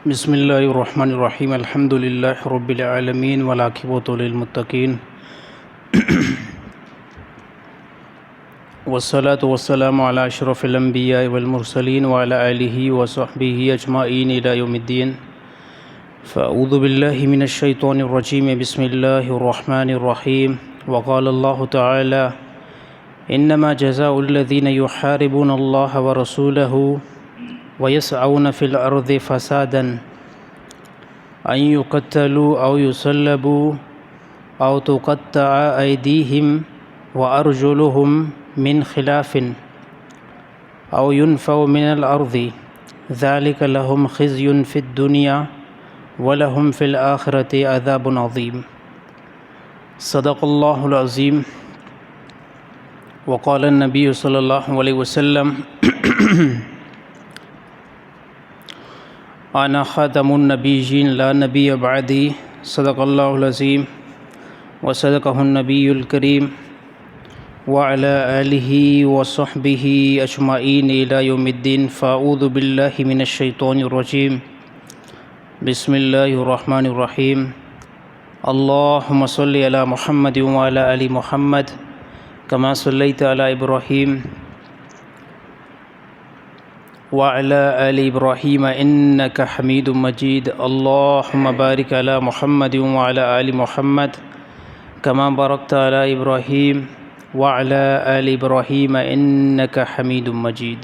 बिस्मिल्लाहिर्रहमानिर्रहीम अल्हम्दुलिल्लाहि रब्बिल आलमीन वल आक़िबतु लिल मुत्तक़ीन वस्सलातु वस्सलामु अला अशरफिल अंबिया वल मुरसलीन व अला आलिहि व सहबिहि अजमाइन इला यौमिद्दीन फ़अऊज़ु बिल्लाहि मिनश शैतानिर रजीम बिस्मिल्लाहिर रहमानिर रहीम व क़ाला अल्लाहु तआला इन्नमा जज़ाउल लज़ीना युहारिबून अल्लाह व रसूलहु वयसअऊन फ़िल अर्ज़ि फ़सादन अन युक़त्तलू औ युसल्लबू औ तुक़त्तअ ऐदीहिम व अर्जुलुहुम मिन खिलाफ़िन औ युनफ़ौ मिनल अर्ज़ि ज़ालिक लहुम ख़िज़्युन फ़िद दुनिया व लहुम फ़िल आख़िरति अज़ाबुन अज़ीम। सदक़ल्लाहुल अज़ीम। व क़ाल नबी सल्लल्लाहु अलैहि वसल्लम आना ख़ातमुन नबिय्यीन ला नबिय्य बअदी। सदक़ल्लाहुल अज़ीम व सदक़हुन नबियुल करीम व अला आलिहि व सहबिहि अजमाइन इला यौमिद्दीन। फ़अऊज़ु बिल्लाहि मिनश शैतानिर रजीम बिस्मिल्लाहिर रहमानिर रहीम। अल्लाहुम्मा सल्लि अला मुहम्मद व अला आलि मुहम्मद कमा सल्लैता अला इब्राहीम व अला आलि इब्राहीम इन्नका हमीदुम मजीद। अल्लाहुम्मा बारिक अला मुहम्मद व अला आलि मुहम्मद कमा बारकता अला इब्राहीम व अला आलि इब्राहीम इन्नका हमीदुम मजीद।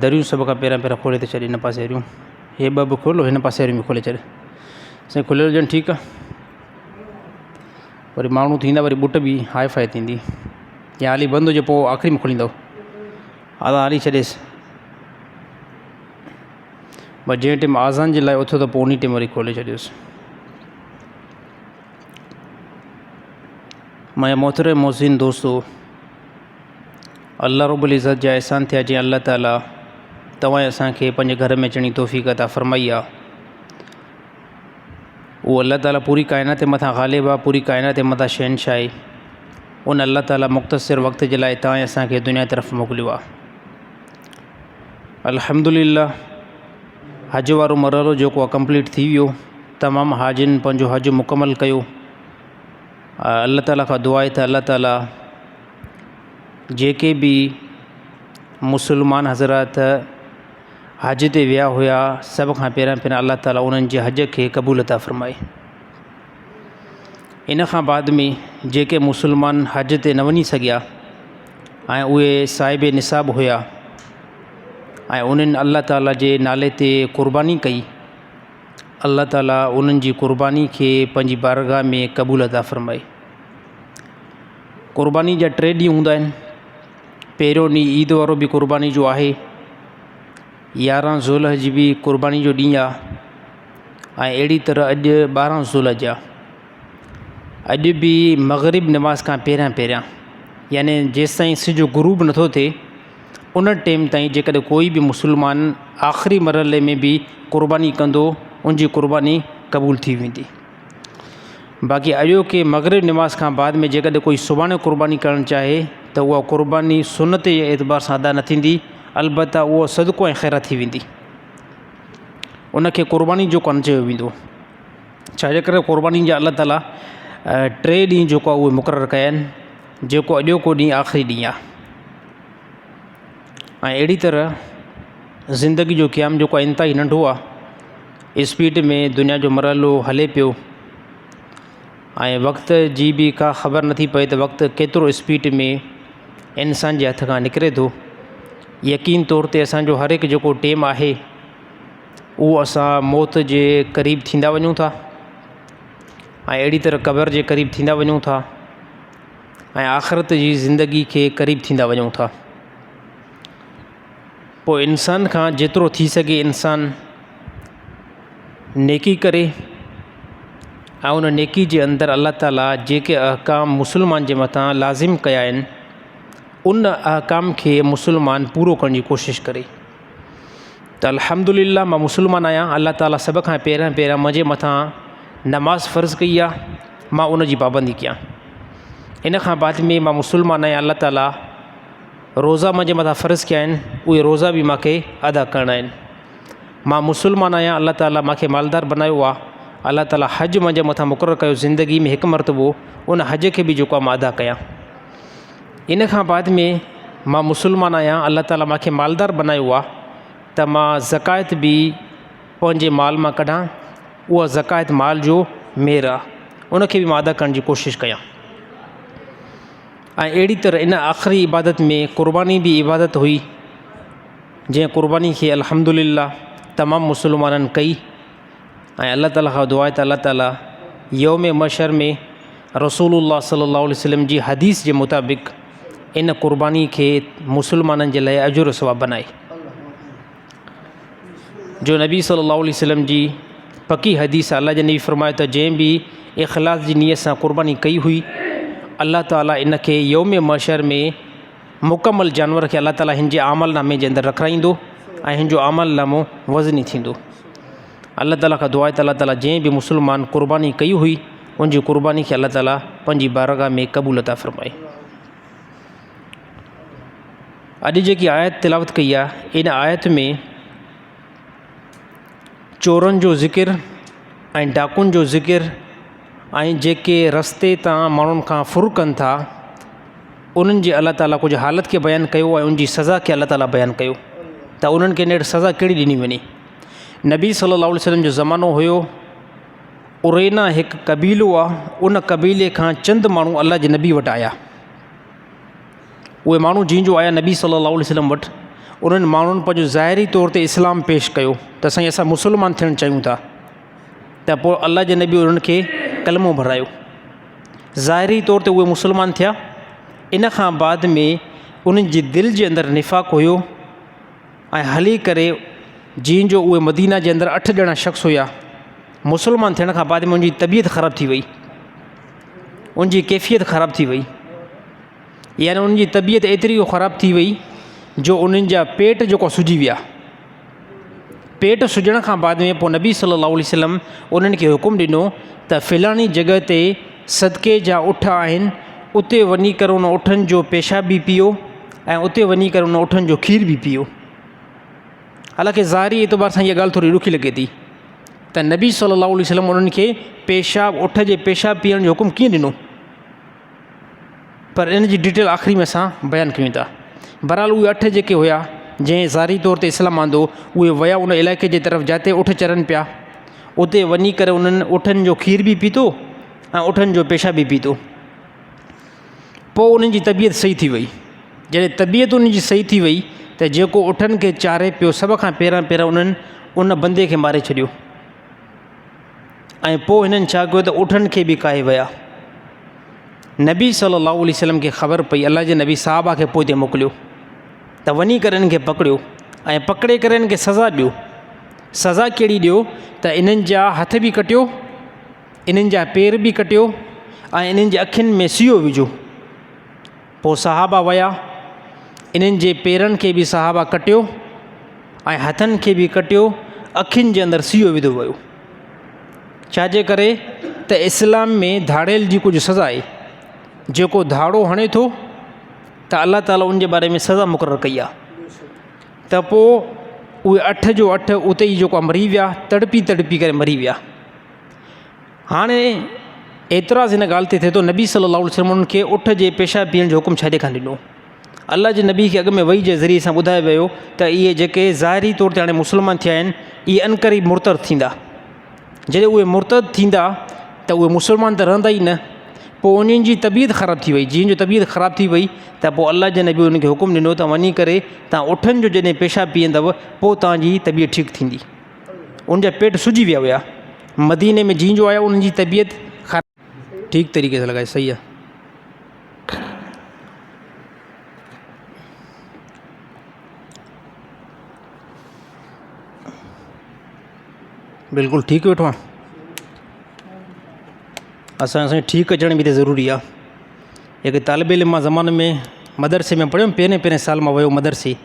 दरियूं सभ खां पहिरियां खोले थी छॾ हिन पासे वारियूं, हे ॿ बि खोलो, हिन पासे वारियूं बि खोले छॾ। साईं खुलियल हुजनि, ठीकु आहे। वरी माण्हू थींदा, वरी बुट बि हाई फाई थींदी। या हाली बंदि हुजे पोइ आख़िरी में खोलींदव। आज़ान हाली छॾेसि, बस जंहिं टाइम आज़ान जे लाइ उथो त पोइ उन टाइम वरी खोले छॾियोसि। मुंहिंजा मोहतरम मोहसिन दोस्तो, अल्लाह रब्बुल इज़्ज़त जा एहसान थिया जीअं अल्लाह ताला तव्हां असांखे पंहिंजे घर में अचण जी तौफ़ीक़ अता फ़रमाई आहे। उहो अल्लाह ताला पूरी काइनात जे मथां ग़ालिब आहे, पूरी काइनात जे मथां शहनशाह आहे। उन अल्लाह ताला मुख़्तसिर वक़्त जे लाइ तव्हां असांखे दुनिया तरफ़ मोकिलियो आहे। अल्हम्दुलिल्लाह, हज वारो मरहलो जेको आहे कंप्लीट थी वियो। तमामु हाजिन पंहिंजो हज मुकमल कयो। अल्लाह ताला खां दुआ आहे त अल्लाह ताला जेके बि मुसलमान हज़रात हज ते विया हुआ, सभ खां पहिरियां अल्लाह ताला उन्हनि जे हज खे क़बूल अता फ़रमाए। इन खां बाद में जेके मुसलमान हज ते न वञी सघिया ऐं उहे साहिब निसाब हुआ ऐं उन्हनि अल्लाह ताला जे नाले ते क़ुर्बानी कई, अल्लाह ताला उन्हनि जी क़ुर्बानी खे पंहिंजी बारगाह में क़बूल अता फ़रमाए। क़ुर्बानी जा 3 ॾींहं हूंदा आहिनि। पहिरियों ॾींहुं ईद वारो बि क़ुर्बानी जो आहे। 11 ज़ुल्हज बि क़ुर्बानी जो ॾींहुं आहे। ऐं अहिड़ी तरह अॼु 12 ज़ुल्हज आहे। अॼु बि मग़रिब नमाज़ खां पहिरियां यानी जेसिताईं सिज ग़ुरूब नथो थिए उन टाइम ताईं जेकॾहिं कोई बि मुसलमान आख़िरी मरहले में बि क़ुर्बानी कंदो, उनजी क़ुर्बानी क़बूल थी वेंदी। बाक़ी अॼो के मग़रिब नमाज़ खां बाद में जेकॾहिं कोई सुभाणे क़ुर्बानी करणु चाहे त उहा क़ुर्बानी सुनत जे एतबार सां अदा न थींदी, अलबत्ता उहो सदको ऐं ख़ैरात थी वेंदी। उनखे क़ुर्बानी जो कोन चयो वेंदो। छाजे करे क़ुर्बानी जा अल्लाह ताला 3 ॾींहं जेको आहे उहे मुक़ररु कया आहिनि, जेको अॼोको ॾींहुं आख़िरी ॾींहुं आहे। ऐं अहिड़ी तरह ज़िंदगी जो क़याम जेको आहे इंतिहाई नंढो आहे। स्पीड में दुनिया जो मरहलो हले पियो ऐं वक़्त जी बि का ख़बर नथी पए त वक़्तु केतिरो स्पीड में इंसान जे हथ खां निकिरे थो। यकीन तौर ते असांजो हर हिकु जेको टेम आहे उहो असां मौत जे क़रीब थींदा वञूं था ऐं अहिड़ी तरह क़बर जे क़रीब थींदा वञूं था ऐं आख़िरत जी ज़िंदगी खे क़रीब थींदा वञूं था। पोइ इंसान खां जेतिरो थी सघे इंसान नेकी करे ऐं उन नेकी जे अंदरि अल्लाह ताला जेके अहकाम मुसलमान जे मथां लाज़िम कया आहिनि उन अहकाम खे मुसलमान पूरो करण जी कोशिशि करे। त अल्हम्दुलिल्लाह मां मुसलमान आहियां। अल्लाह ताला सभ खां पहिरियां मुंहिंजे मथां नमाज़ फ़र्ज़ु कई आहे, मां उन जी पाबंदी कयां। इन खां बाद में मां मुसलमान आहियां। अल्लाह ताला रोज़ा मुंहिंजे मथां फ़र्ज़ु कया आहिनि, उहे रोज़ा बि मूंखे अदा करणा आहिनि। मां मुसलमान आहियां, अल्लाह ताला मूंखे मालदार बनायो आहे, अल्लाह ताला हज मुंहिंजे मथां मुक़ररु कयो ज़िंदगी में हिकु मरतबो, उन हज खे बि जेको आहे मां अदा कयां। इन खां बाद में मां मुसलमान आहियां, अल्लाह ताला मूंखे मालदार बनायो आहे त मां ज़कात बि पंहिंजे माल मां कढां, उहा ज़कात माल जो मेर आहे, उनखे बि मां अदा करण जी कोशिशि कयां। ऐं अहिड़ी तरह इन आख़िरी इबादत में क़ुर्बानी बि इबादत हुई, जंहिं क़ुर्बानी खे अल्हम्दुलिल्लाह तमामु मुसलमाननि कई। ऐं अल्लाह ताला खां दुआ आहे त अल्लाह ताला यौम मशर में रसूलुल्लाह सल्लल्लाहु अलैहि वसल्लम जी हदीस जे मुताबिक़ इन क़ुर्बानी खे मुसलमाननि जे लाइ अजुर सवाब बनाए। जो नबी सल्लल्लाहु अलैहि वसल्लम जी पकी हदीस अल्लाह जे नबी फरमायो त जंहिं बि इख़लास जी नियत सां क़ुर्बानी कई हुई, अल्लाह ताला इन खे यौम मशर में मुकमल जानवर खे अल्लाह ताला हिन जे आमल नामे जे अंदरि रखाईंदो ऐं हिन जो आमल नामो वज़नी थींदो। अल्लाह ताला खां दुआ आहे त अल्लाह ताला जंहिं बि मुसलमान क़ुर्बानी कई हुई, उनजी क़ुर्बानी खे अल्लाह ताला पंहिंजी बारगाह में क़बूल अता फ़रमाए। अॼु जेकी आयत तिलावत कई आहे, इन आयत में चोरनि जो ज़िकिर ऐं डाकुनि जो ज़िकिर ऐं जेके रस्ते तां माण्हुनि खां फुर कनि था, उन्हनि जे अल्लाह ताला कुझु हालत खे बयानु कयो ऐं उनजी सज़ा खे अल्लाह ताला बयानु कयो त उन्हनि खे नेठि सज़ा कहिड़ी ॾिनी वञे। नबी सल्लल्लाहु अलैहि वसल्लम जो ज़मानो हुयो, उरैना हिकु क़बीलो आहे, उन क़बीले खां चंद माण्हू अल्लाह जे नबी वटि आया। उहे माण्हू जंहिंजो आया नबी सल्लल्लाहु अलैहि वसल्लम वटि, उन्हनि माण्हुनि पंहिंजो ज़ाहिरी तौर ते इस्लाम पेश कयो त साईं असां मुसलमान थियणु चाहियूं था, त पोइ अल्लाह जे नबी उन्हनि खे कलमो भरायो। ज़ाहिरी तौर ते उहे मुसलमान थिया। इन खां बाद में उन्हनि जी दिलि जे अंदरि निफ़ाक़ हुयो ऐं हली करे जीअं जो उहे मदीना जे अंदरि 8 ॼणा शख़्स हुया, मुसलमान थियण खां बाद में उनजी तबियत ख़राबु थी वई, उनजी कैफ़ियत ख़राबु थी वई, यानी उनजी तबियत एतिरी ख़राबु थी वई जो उन्हनि जा पेट जेको सुजी विया। पेट सुजण खां बाद में पोइ नबी सल्लल्लाहु अलैहि वसल्लम उन्हनि खे हुकुम ॾिनो त फ़िलाणी जॻह ते सदके जा उठ आहिनि, उते वञी करे उन उठनि जो पेशाब बि पीओ ऐं उते वञी करे उन उठनि जो खीर बि पीओ। हालांकि ज़ाहिरी एतबार सां इहा ॻाल्हि थोरी ॾुखी लॻे थी त नबी सल्लल्लाहु अलैहि वसल्लम उन्हनि खे पेशाब उठ जे पेशाब पीअण जो हुकुम कीअं ॾिनो, पर इन जी डिटेल आख़िरी में असां बयानु कयूं था। बहरहाल उहे 8 जेके हुया जंहिं ज़ाहिरी तौर ते इस्लाम आंदो, उहे विया उन इलाइक़े जे तरफ़ जिते उठ चरनि पिया, उते वञी करे उन्हनि उठनि जो खीर बि पीतो ऐं उठनि जो पेशाब बि पीतो। पोइ उन्हनि जी तबियत सही थी वई। जॾहिं तबियत उन्हनि जी सही थी वई त जेको उठनि खे चारे पियो, सभ खां पहिरियों उन्हनि उन बंदे खे मारे छॾियो ऐं पोइ हिननि छा कयो त उठनि खे बि काहे विया। नबी सल्लल्लाहु अलैहि वसल्लम खे ख़बर पई, अल्लाह जे नबी साहबा खे पोइ ते मोकिलियो त वञी करे इन्हनि खे पकड़ियो ऐं पकड़े करे इन्हनि खे सज़ा ॾियो। सज़ा कहिड़ी ॾियो त इन्हनि जा हथ बि कटियो, इन्हनि जा पेर बि कटियो ऐं इन्हनि जे अखियुनि में सियो विझो। पोइ सहाबा विया, इन्हनि जे पेरनि खे बि सहाबा कटियो ऐं हथनि खे बि कटियो, अखियुनि जे अंदरि सियो विधो वियो। छाजे करे त इस्लाम में धाड़ेल जी कुझु सज़ा आहे, जेको धाड़ो हणे थो त अल्लाह ताला उन जे बारे में सज़ा मुक़ररु कई आहे। त पोइ उहे 8 जो 8 उते ई जेको मरी विया, तड़पी तड़पी करे मरी विया। हाणे एतिराज़ हिन ॻाल्हि ते थिए थो, नबी सल्लल्लाहु अलैहि वसल्लम उन्हनि खे उठ जे पेशाब पीअण जो हुकुम छाजे खां ॾिनो। अल्लाह जे नबी खे अॻु में वही जे ज़रिए सां ॿुधायो वियो त इहे जेके ज़ाहिरी तौर ते हाणे मुसलमान थिया आहिनि, इहे अनक़रीब मुर्तद थींदा। जॾहिं उहे मुर्तद थींदा त उहे मुसलमान त रहंदा ई न। पोइ उन्हनि जी तबियत ख़राबु थी वई। जीअं जो तबियत ख़राबु थी वई त पोइ अल्लाह जे नबी उनखे हुकुम ॾिनो त वञी करे तव्हां उठनि जो जॾहिं पेशाब पीअंदव, पोइ तव्हांजी तबियत ठीकु थींदी। उनजा पेट सुजी विया हुया। मदीने में जीअं जो आया उन्हनि जी तबियत ख़राबु ठीकु तरीक़े सां लॻाए, सही आहे। बिल्कुलु ठीकु वेठो आहे। असांखे ठीकु अचण बि त ज़रूरी आहे। हिकु तालिब इल्म मां ज़माने में मदरसे में पढ़ियुमि, पहिरें साल मां वियो मदरसे।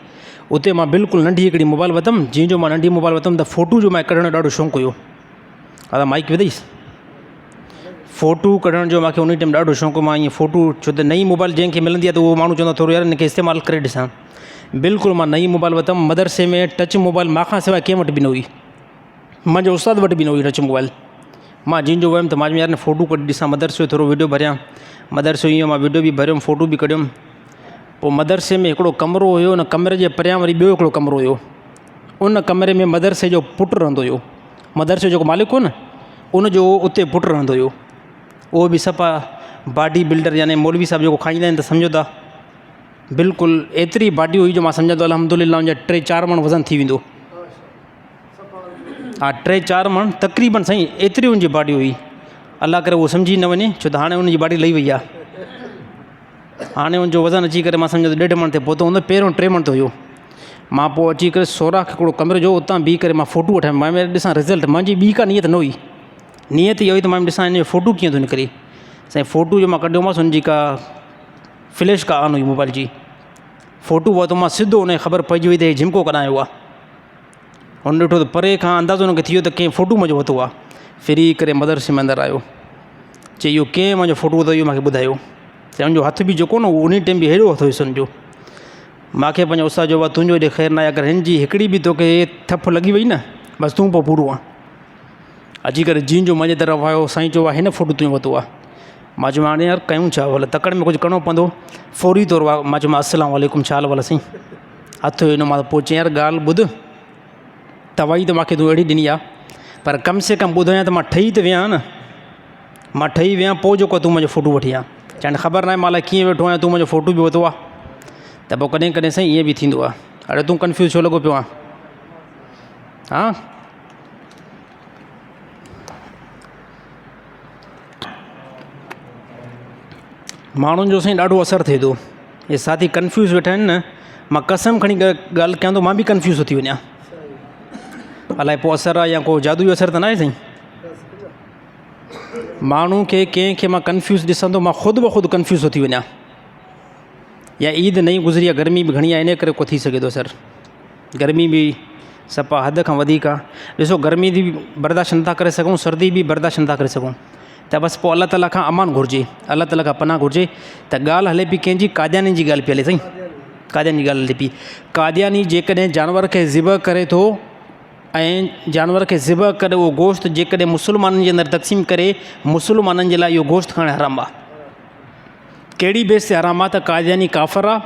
उते मां बिल्कुलु नंढी हिकिड़ी मोबाइल वरितमि। जीअं जो मां नंढी मोबाइल वरितमि त फ़ोटू जो मां कढण जो ॾाढो शौक़ु हुयो। हा माइक विधईसि। फ़ोटू कढण जो मूंखे उन टाइम ॾाढो शौक़ु। मां ईअं फ़ोटू, छो त नई मोबाइल जंहिंखे मिलंदी आहे त उहो माण्हू चवंदो थोरो यार हिनखे इस्तेमालु करे ॾिसां। बिल्कुलु मां नई मोबाइल वरितमि। मदरसे में टच मोबाइल मां सवाइ कंहिं वटि बि न हुई, मुंहिंजे उस्ताद वटि बि न हुई टच मोबाइल। मां जिन जो वियुमि त मां यार ने फ़ोटू कढी ॾिसां, मदरसे जो थोरो वीडियो भरियां। मदरसे ईअं मां वीडियो बि भरियुमि, फ़ोटू बि कढियुमि। पोइ मदरसे में हिकिड़ो कमिरो हुयो, उन कमरे जे परियां वरी ॿियो हिकिड़ो कमिरो हुयो। उन कमरे में मदरसे जो पुटु रहंदो हुयो। मदरसे जो जेको मालिक हो न, उनजो उते पुटु रहंदो हुयो। उहो बि सफ़ा बॉडी बिल्डर, यानी मौलवी साहिब जेको खाईंदा आहिनि त सम्झो था बिल्कुलु एतिरी बॉडी हुई जो मां सम्झां थो अल्हम्दुलिल्लाह उनजा 3-4 मण वज़न थी वेंदो। हा 3-4 मण तक़रीबन साईं, एतिरी उनजी बॉडी हुई। अल्लाह करे उहो सम्झी न वञे, छो त हाणे उनजी बॉडी लही वई आहे। हाणे उनजो वज़न अची करे मां सम्झो त 1.5 मण ते पहुतो हूंदो, पहिरियों 3 मण ते हुयो। मां पोइ अची करे सोराख़ हिकिड़ो कमरे जो उतां बीह करे मां फ़ोटू वठां, मां ॾिसां रिज़ल्ट। मुंहिंजी ॿी का नियत न हुई, नियत इहा हुई त मां ॾिसां हिन जो फ़ोटू कीअं थो निकिरे। साईं फ़ोटू जो मां कढियोमांसि, हुनजी का फ्लैश का ऑन हुई मोबाइल जी। फ़ोटू वरितो मां सिधो, उनखे ख़बर पइजी वई त हे झिमको कढायो आहे। हुन ॾिठो त परे खां अंदाज़ो हुनखे थी वियो त कंहिं फ़ोटू मुंहिंजो वरितो आहे। फिरी करे मदरसे में अंदरि आयो, चई इहो कंहिं मुंहिंजो फ़ोटू वरितो, इहो मूंखे ॿुधायो। त हुनजो हथ बि जेको न उहो उन टाइम बि हेॾो हथ हुयुसि हुनजो। मूंखे पंहिंजो उस्ताद जो तुंहिंजो हेॾे ख़ैरु न आहे, अगरि हिन जी हिकिड़ी बि तोखे थप लॻी वई न, बसि तूं पोइ पूरो आहे। अची करे जीन जो मुंहिंजे तरफ़ आयो, साईं चयो आहे हिन फ़ोटू तुंहिंजो वरितो आहे। मां चयो हाणे यार कयूं छा, भले तकड़ि में कुझु करिणो पवंदो फौरी तौरु। मां चयो अस्सलामु अलैकुम, छा हाल वाल साईं, हथु हिन मां पोइ चई यार ॻाल्हि ॿुध, तवाई त मूंखे तूं अहिड़ी ॾिनी आहे, पर कम से कम ॿुधायां त मां ठही त विया न, मां ठही विया पोइ जेको तूं मुंहिंजो फ़ोटू वठी आ। चवनि ख़बर न आहे मां कीअं वेठो आहियां, तूं मुंहिंजो फ़ोटू बि वरितो आहे। त पोइ कॾहिं कॾहिं साईं ईअं बि थींदो आहे। अड़े तूं कंफ्यूज़ छो लॻो पियो आहे? हा माण्हुनि जो साईं ॾाढो असरु थिए थो। इहे साथी कंफ्यूज़ वेठा आहिनि न, मां कसम खणी ॻाल्हि कयां थो, मां बि कंफ्यूज़ थो थी वञा। अलाए पोइ असरु आहे या को जादुई असरु त न आहे साईं। माण्हू खे कंहिंखे मां कंफ्यूज़ ॾिसंदो, मां ख़ुदि कंफ्यूज़ थो थी वञा। या ईद नई गुज़री आहे, गर्मी बि घणी आहे, इन करे को थी सघे थो असरु। गर्मी बि सफ़ा हद खां वधीक आहे। ॾिसो गर्मी बि बर्दाश्त नथा करे सघूं, सर्दी बि बर्दाश्त नथा करे सघूं, त बसि पोइ अल्लाह ताला खां अमान घुरिजे, अल्लाह ताला खां पनाह घुरिजे। त ॻाल्हि हले पई कंहिंजी, कादियानी जी ॻाल्हि पई हले साईं, कादियानी जी ॻाल्हि हले पई। कादियानी जेकॾहिं जानवर खे ज़िबह करे थो, ऐं जानवर खे ज़िबह करे उहो गोश्त जेकॾहिं मुस्लमाननि जे अंदरि तक़सीम करे, मुस्लमाननि जे लाइ इहो गोश्त खाइणु हराम आहे। कहिड़ी बेस ते हराम आहे? त कादियानी काफ़र आहे,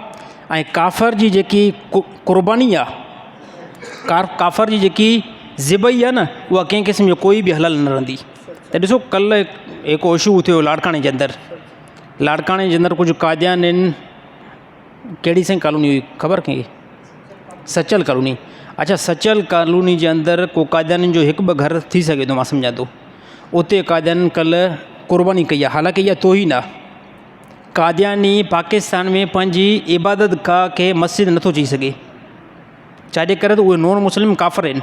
ऐं काफ़र जी जेकी क़ुर्बानी आहे, काफ़र जी जेकी ज़िबई आहे न, उहा कंहिं क़िस्म जो कोई बि हलाल न रहंदी। त ॾिसो कल्ह हिकु इशू थियो लाड़काणे जे अंदरि, लाड़काणे जे अंदरि कुझु कादियानियुनि, कहिड़ी साईं कॉलोनी हुई ख़बर कंहिंखे? सचल कॉलोनी। अच्छा, सचल कॉलोनी जे अंदरि को कादियानियुनि जो 1-2 घर थी सघे थो, मां सम्झां थो। उते कादियानियुनि कल्ह क़ुर्बानी कई आहे। हालांकि इहा तौहीन आहे। कादियानी पाकिस्तान में पंहिंजी इबादत गाह खे मस्जिद नथो चई सघे, छाजे करे त उहे नॉन मुस्लिम काफ़र आहिनि।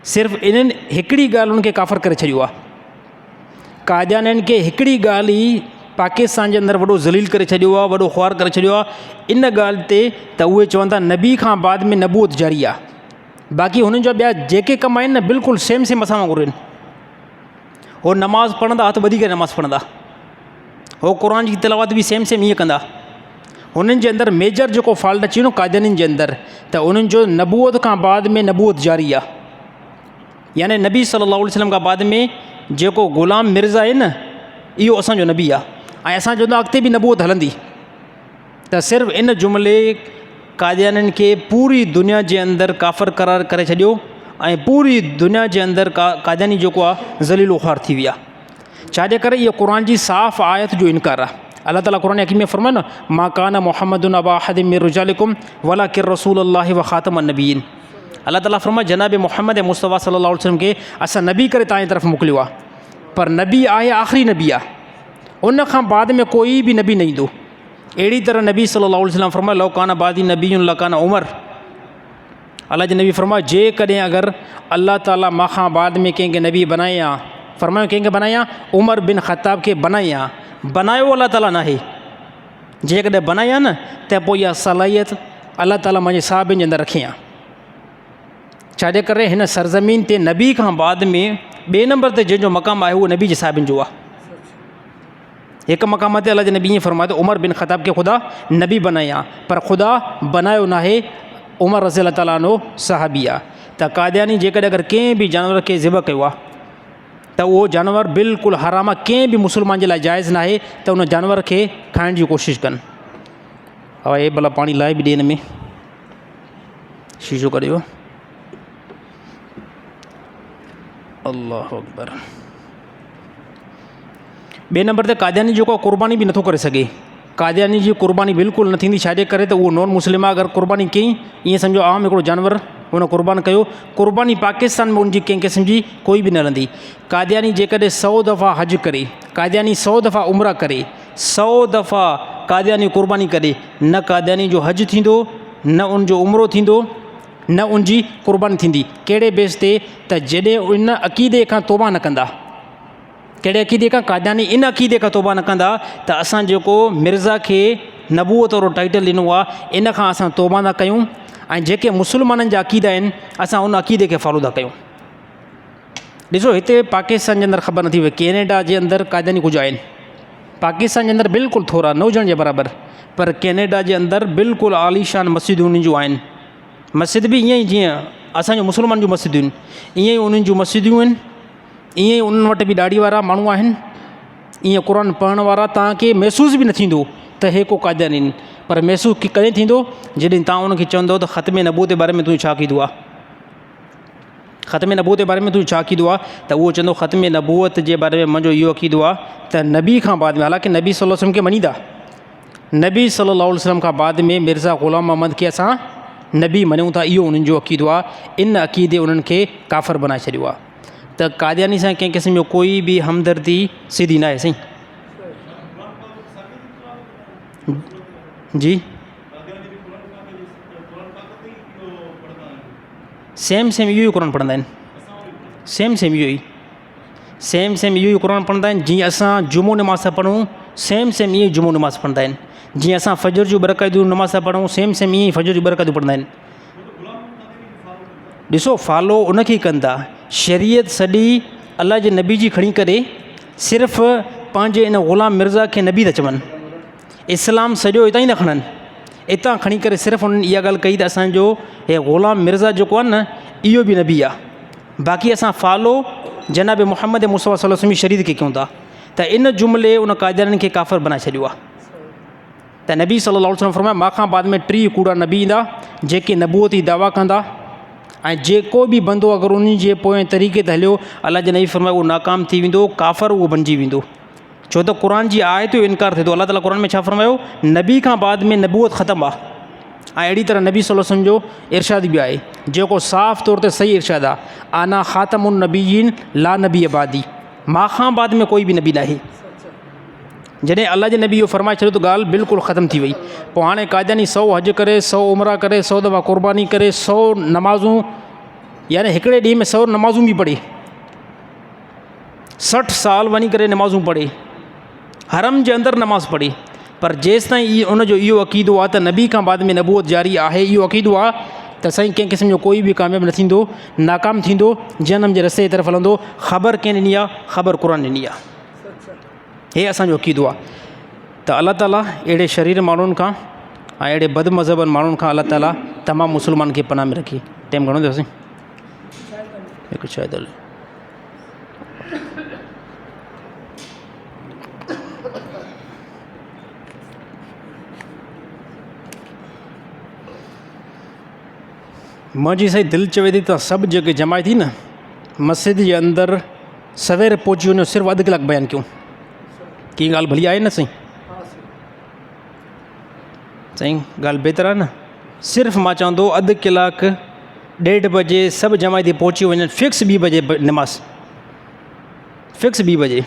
सिर्फ़ु इन्हनि हिकिड़ी ॻाल्हि उनखे काफ़र करे छॾियो आहे। कादियानियुनि खे हिकिड़ी ॻाल्हि ई पाकिस्तान जे अंदरि वॾो ज़लील करे छॾियो आहे, वॾो ख़्वार करे छॾियो आहे, इन ॻाल्हि ते त उहे चवनि था नबी खां बाद में नबूअत जारी आहे। बाक़ी हुननि जा ॿिया जेके कम आहिनि न, बिल्कुलु सेम असां वांगुरु आहिनि। हो नमाज़ पढ़ंदा, हथु ॿधी करे नमाज़ पढ़ंदा, हो क़ुर जी तिलावत बि सेम ईअं कंदा। हुननि जे अंदरि मेजर जेको फॉल्ट अची वियो न कादियानियुनि जे अंदरि, त उन्हनि जो नबूअत खां बाद में नबूअत जारी आहे। यानी नबी सल्लल्लाहु अलैहि वसल्लम खां बाद में जेको ग़ुलाम मिर्ज़ा आहे न, इहो असांजो नबी आहे, ऐं असां चवंदा अॻिते बि नबूअत हलंदी। त सिर्फ़ु इन जुमिले कादियानियुनि खे पूरी दुनिया जे अंदरि काफ़र करार करे छॾियो, ऐं पूरी दुनिया जे अंदरि कादियानी जेको आहे ज़लील ख़्वार थी विया। छाजे करे? इहो क़ुर जी साफ़ आयत जो इनकार आहे। अल्लाह ताला क़ुर हकीम में फरमाए न, मा कान मुहम्मदुन अबा अहदिम मिन रिजालिकुम वलाकिन रसूलुल्लाहि व ख़ातमुन नबिय्यीन। अल्लाह ताला फरमाए जनाब मुहम्मद मुस्तफ़ा सल्लल्लाहु अलैहि वसल्लम खे असां नबी करे तव्हांजी तरफ़ मोकिलियो आहे, पर नबी आहे आख़िरी नबी आहे, उन खां बाद में कोई बि नबी न ईंदो। अहिड़ी तरह नबी सल्लल्लाहु अलैहि वसल्लम फरमाए लौ कान बादी नबीयुन लकान उमर। अल्लाह जे नबी फरमाए जेकॾहिं अगरि अल्लाह ताला मां खां बाद में कंहिंखे नबी बनाया, फरमायो कंहिंखे बनाया? उमर बिन ख़त्ताब खे बनाया। बनायो अल्लाह ताला न आहे, जेकॾहिं बनाया न त पोइ इहा सलाहियत अल्लाह ताला मुंहिंजे साहिबनि जे अंदरि रखी आहे। छाजे करे? हिन सरज़मीन ते नबी खां बाद में ॿिए नंबर ते जंहिंजो मक़ाम आहे उहो नबी जे साहिबनि जो आहे। एक मक़ाम ते अल्लाह जे नबी ईअं फ़रमायो उमर बिन ख़त्ताब खे ख़ुदा नबी बनाया, पर ख़ुदा बनायो न आहे। उमर रज़ी अल्लाह ताला अन्हु सहाबी आहे। त कादियानी जेकॾहिं अगरि कंहिं बि जानवर खे ज़िब कयो आहे त उहो जानवर बिल्कुलु हराम आहे, कंहिं बि मुस्लमान जे लाइ जाइज़ न आहे त उन जानवर खे खाइण जी कोशिशि कनि। हा हे भला पाणी लाइ बि ॾिए हिन में शीशो करियो। अल्लाह अकबर। ॿिए नंबर ते कादियानी जेको क़ुर्बानी बि नथो करे सघे। कादियानी जी क़ुर्बानी बिल्कुलु न थींदी। छाजे करे त उहो नॉन मुस्लिम आहे। अगरि क़ुर्बानी कई ईअं सम्झो आम हिकिड़ो जानवर हुन क़ुर्बान कयो, क़ुर्बानी पाकिस्तान में उनजी कंहिं क़िस्म जी कोई बि न रहंदी। कादियानी जेकॾहिं 100 दफ़ा हज करे, कादियानी 100 दफ़ा उमरा करे, 100 दफ़ा कादियानी क़ुर्बानी करे, न कादियानी जो हज थींदो, न उनजो उमरो थींदो, न उनजी क़ुर्बानी थींदी। कहिड़े बेस ते त जॾहिं इन अक़ीदे खां तौबा न कंदा। कहिड़े अक़ीदे खां? कादियानी इन अक़ीदे खां तौबा न कंदा त असां जेको मिर्ज़ा खे नबूअत वारो टाइटल ॾिनो आहे इन खां असां तौबा था कयूं, ऐं जेके मुस्लमाननि जा अक़ीदा आहिनि असां उन अक़ीदे खे फॉलो था कयूं। ॾिसो हिते पाकिस्तान जे अंदरि ख़बर नथी पए, कैनेडा जे अंदरि कादियानी कुझु आहिनि, पाकिस्तान जे अंदरि बिल्कुलु थोरा न हुजण जे बराबरि, पर कैनेडा जे अंदरि बिल्कुलु आलीशान मस्जिदूं उन्हनि जूं आहिनि। मस्जिद बि ईअं ई जीअं असांजो मुस्लमान जूं मस्जिदूं आहिनि, ईअं ई उन्हनि जूं मस्जिदूं आहिनि। ईअं ई उन्हनि वटि बि ॾाढी वारा माण्हू आहिनि, ईअं क़ुर पढ़ण वारा। तव्हांखे महसूस बि न थींदो त हे को कादियानी आहिनि, पर महसूस कॾहिं थींदो जॾहिं तव्हां उनखे चवंदो त ख़त्म नबूअत जे बारे में तुंहिंजो छा क़ीदो आहे। ख़त्म नबूअत जे बारे में तुंहिंजो छा क़ीदो आहे, त उहो चवंदो ख़त्म नबूअत जे बारे में मुंहिंजो इहो अक़ीदो आहे त नबी खां बाद में, हालांकि नबी सल्लल्लाहु अलैहि वसल्लम खे मञीदा, नबी सल्लल्लाहु अलैहि वसल्लम खां बाद में मिर्ज़ा ग़ुलाम मोहम्मद खे असां नबी मञूं था, इहो उन्हनि जो अक़ीदो आहे। इन अक़ीदे उन्हनि खे काफ़िर बनाए छॾियो आहे। त कादियानी सां कंहिं क़िस्म जो कोई बि हमदर्दी सिधी न आहे साईं जी। सेम इहो ई क़ुर पढ़ंदा आहिनि, सेम इहो ई इहो ई क़ुर पढ़ंदा आहिनि। जीअं असां जुमो नमाज़ था पढ़ूं सेम इहो ई जुमो नमाज़ पढ़ंदा आहिनि। जीअं असां फजर जूं बरक़ाइतूं नमाज़ था पढ़ूं सेम ईअं ई फजर जूं बरक़ाइतूं पढ़ंदा आहिनि। ॾिसो फॉलो उनखे ई कनि था। शरीयत सॼी अलाह जे नबी जी खणी करे सिर्फ़ु पंहिंजे इन ग़ुलाम मिर्ज़ा खे नबी था चवनि। इस्लाम सॼो हितां ई न खणनि, हितां खणी करे सिर्फ़ु उन्हनि इहा ॻाल्हि कई त असांजो हे ग़ुलाम मिर्ज़ा जेको आहे न इहो बि नबी आहे। बाक़ी असां फॉलो जनाब मुहम्मद मुस्तफ़ा सल्लल्लाहु अलैहि वसल्लम जी शरीयत खे कयूं था। त इन जुमिले उन कादियानी खे काफ़िर बनाए छॾियो आहे। त नबी सल्लल्लाहु अलैहि वसल्लम फरमाया मां बाद में 3 कूड़ा नबी ईंदा जेके नबूअत जी दावा कंदा, ऐं जेको बि बंदो अगरि उन जे पोएं तरीक़े ते हलियो अलाह जे नबी फरमाया उहो नाकाम थी वेंदो, काफ़िर उहो बणिजी वेंदो। छो त क़ुर जी आयत जो इनकार थिए थो। अलाह ताला क़ुर में छा फरमायो, नबी खां बाद में नबूअत ख़तमु आहे। ऐं अहिड़ी तरह नबी सल्लल्लाहु अलैहि वसल्लम जो इरशाद बि आहे जेको साफ़ तौर ते सही इरशाद आहे, आना ख़ातमुन नबीयीन ला नबी अबादी, मां खां बाद में कोई बि नबी न आहे। जॾहिं अलाह जे नबी इहो फरमाए छॾियो त ॻाल्हि बिल्कुलु ख़तमु थी वई। पोइ हाणे कादियानी 100 हज करे, 100 उमरा करे, 100 दफ़ा क़ुर्बानी करे, 100 नमाज़ूं, यानी हिकिड़े ॾींहं में 100 नमाज़ूं बि पढ़े, 60 साल वञी करे नमाज़ूं पढ़े, हरम जे अंदरि नमाज़ पढ़े, पर जेसिताईं इहो उनजो इहो अक़ीदो आहे त नबी खां बाद में नबूअत जारी आहे, इहो अक़ीदो आहे त साईं कंहिं क़िस्म जो कोई बि कामयाबु न थींदो, नाकाम थींदो, जनम जे रस्ते जी तरफ़ हलंदो। ख़बर कंहिं ॾिनी आहे? ख़बर क़ुर ॾिनी आहे। हे असांजो अक़ीदो आहे। त अलाह ताला अहिड़े शरीर माण्हुनि खां ऐं अहिड़े बद मज़हबनि माण्हुनि खां अलाह ताला तमामु मुस्लमान खे पनाह में रखी। टाइम घणो थियो साईं? हिकु शायदि मुंहिंजी साईं दिलि चवे थी त सभु जेके जमाए थी न मस्जिद जे अंदरि सवेर पहुची वञो, सिर्फ़ु अधु कलाकु बयानु कयूं। कीअं ॻाल्हि भली आहे न साईं? साईं ॻाल्हि बहितर आहे न। सिर्फ़ु मां चवंदो अधु कलाकु 1:30 बजे सभु जमायती पहुची वञनि, फिक्स 2 बजे नमाज़, फिक्स 2 बजे।